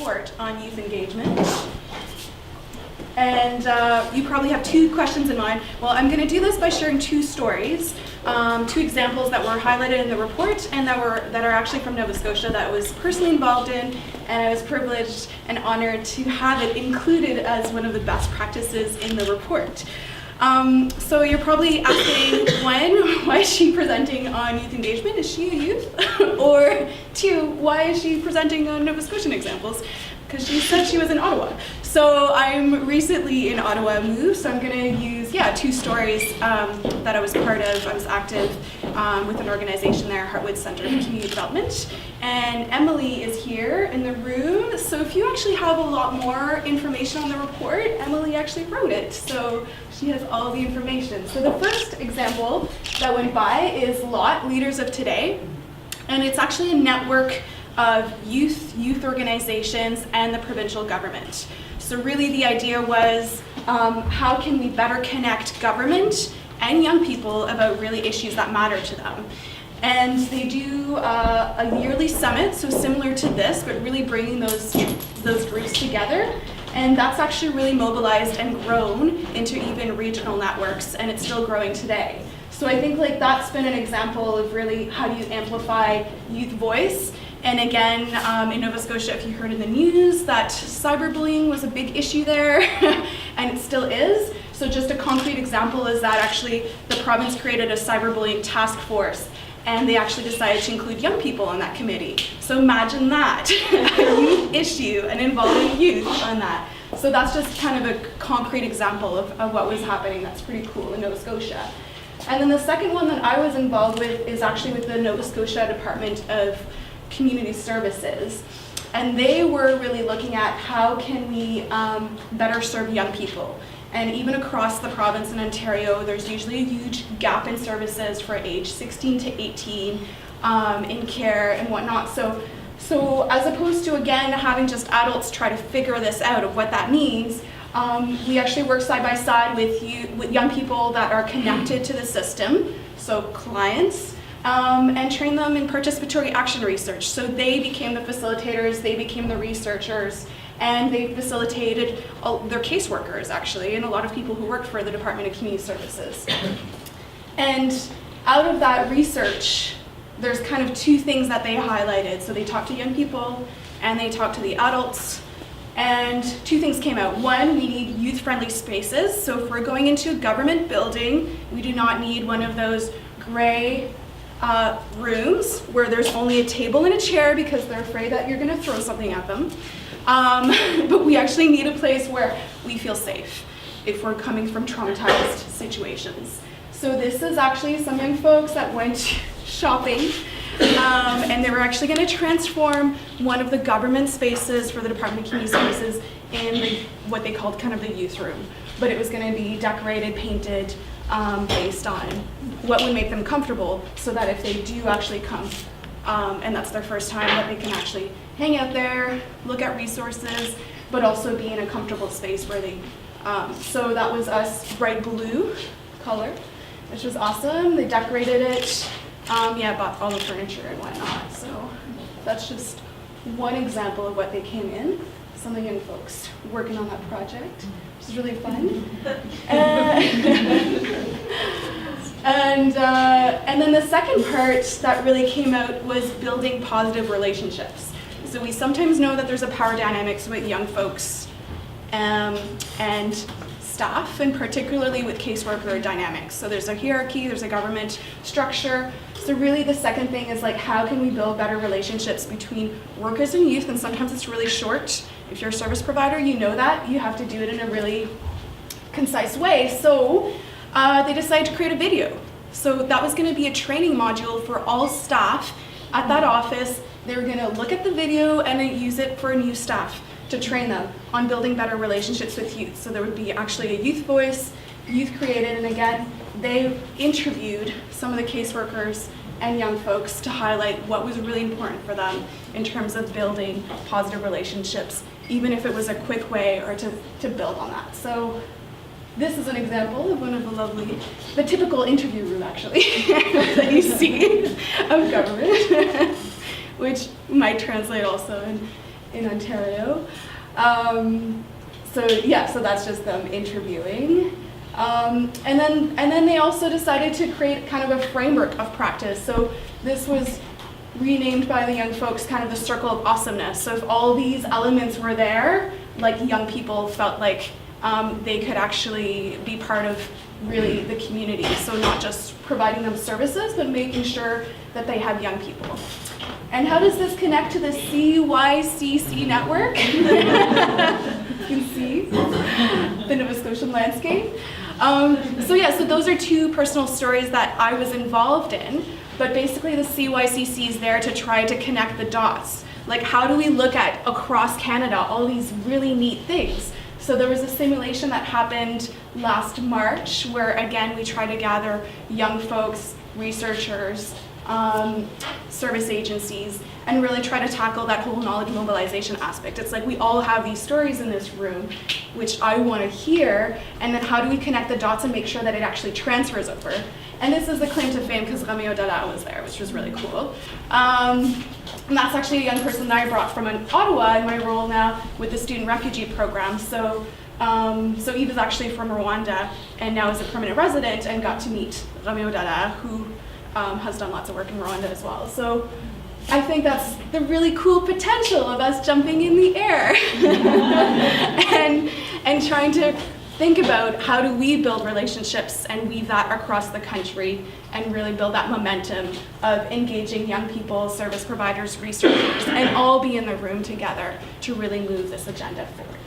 report on youth engagement. And you probably have two questions in mind. Well, I'm going to do this by sharing two stories, two examples that were highlighted in the report and that are actually from Nova Scotia that I was personally involved in, and I was privileged and honored to have it included as one of the best practices in the report. So you're probably asking, one, why is she presenting on youth engagement? Is she a youth? Or two, why is she presenting on Nova Scotian examples? Because she said she was in Ottawa. So I'm recently in Ottawa moved, so I'm going to use, two stories that I was part of. I was active with an organization there, Heartwood Centre for Community Development. And Emily is here in the room. So if you actually have a lot more information on the report, Emily actually wrote it. So she has all the information. So the first example that went by is LOT, Leaders of Today. And it's actually a network of youth organizations and the provincial government. So really the idea was how can we better connect government and young people about really issues that matter to them. And they do a yearly summit, so similar to this, but really bringing those groups together. And that's actually really mobilized and grown into even regional networks, and it's still growing today. So I think that's been an example of really how do you amplify youth voice. And again, in Nova Scotia, if you heard in the news that cyberbullying was a big issue there, and it still is. So just a concrete example is that actually the province created a cyberbullying task force, and they actually decided to include young people on that committee. So imagine that, a youth issue and involving youth on that. So that's just kind of a concrete example of what was happening. That's pretty cool in Nova Scotia. And then the second one that I was involved with is actually with the Nova Scotia Department of Community Services. And they were really looking at how can we better serve young people. And even across the province in Ontario, there's usually a huge gap in services for age 16 to 18 in care and whatnot. So as opposed to, again, having just adults try to figure this out of what that means, we actually work side by side with young people that are connected to the system, so clients, and train them in participatory action research. So they became the facilitators, they became the researchers, and they facilitated their caseworkers, actually, and a lot of people who worked for the Department of Community Services. And out of that research, there's kind of two things that they highlighted. So they talked to young people, and they talked to the adults, and two things came out. One, we need youth-friendly spaces. So if we're going into a government building, we do not need one of those gray rooms where there's only a table and a chair because they're afraid that you're going to throw something at them. But we actually need a place where we feel safe if we're coming from traumatized situations. So this is actually some young folks that went shopping, and they were actually going to transform one of the government spaces for the Department of Community Services in what they called kind of the youth room. But it was going to be decorated, painted, based on what would make them comfortable, so that if they do actually come, and that's their first time, that they can actually hang out there, look at resources, but also be in a comfortable space where they, so that was us, bright blue color, which was awesome. They decorated it, bought all the furniture and whatnot. So that's just one example of what they came in. Some of the young folks working on that project, which is really fun. And then the second part that really came out was building positive relationships. So we sometimes know that there's a power dynamics with young folks and staff, and particularly with caseworker dynamics. So there's a hierarchy, there's a government structure. So really the second thing is how can we build better relationships between workers and youth, and sometimes it's really short. If you're a service provider, you know that. You have to do it in a really concise way. So they decided to create a video. So that was going to be a training module for all staff at that office. They were going to look at the video and then use it for new staff to train them on building better relationships with youth. So there would be actually a youth voice, youth created, and again, they interviewed some of the caseworkers and young folks to highlight what was really important for them in terms of building positive relationships, even if it was a quick way or to build on that. So this is an example of one of the typical interview room actually, that you see of government, which might translate also in Ontario. So that's just them interviewing. And then they also decided to create kind of a framework of practice. So this was renamed by the young folks kind of the circle of awesomeness. So if all these elements were there, like young people felt like they could actually be part of really the community. So not just providing them services, but making sure that they have young people. And how does this connect to the CYCC network? You can see the Nova Scotian landscape. So those are two personal stories that I was involved in, but basically the CYCC is there to try to connect the dots. Like, how do we look at across Canada all these really neat things? So there was a simulation that happened last March where, again, we try to gather young folks, researchers, service agencies, and really try to tackle that whole knowledge mobilization aspect. It's like we all have these stories in this room, which I want to hear, and then how do we connect the dots and make sure that it actually transfers over? And this is the claim to fame because Romeo Dalla was there, which was really cool. And that's actually a young person that I brought from Ottawa in my role now with the student refugee program. So Eve is actually from Rwanda and now is a permanent resident and got to meet Romeo Dalla, who has done lots of work in Rwanda as well. So I think that's the really cool potential of us jumping in the air and trying to think about how do we build relationships and weave that across the country and really build that momentum of engaging young people, service providers, researchers, and all be in the room together to really move this agenda forward.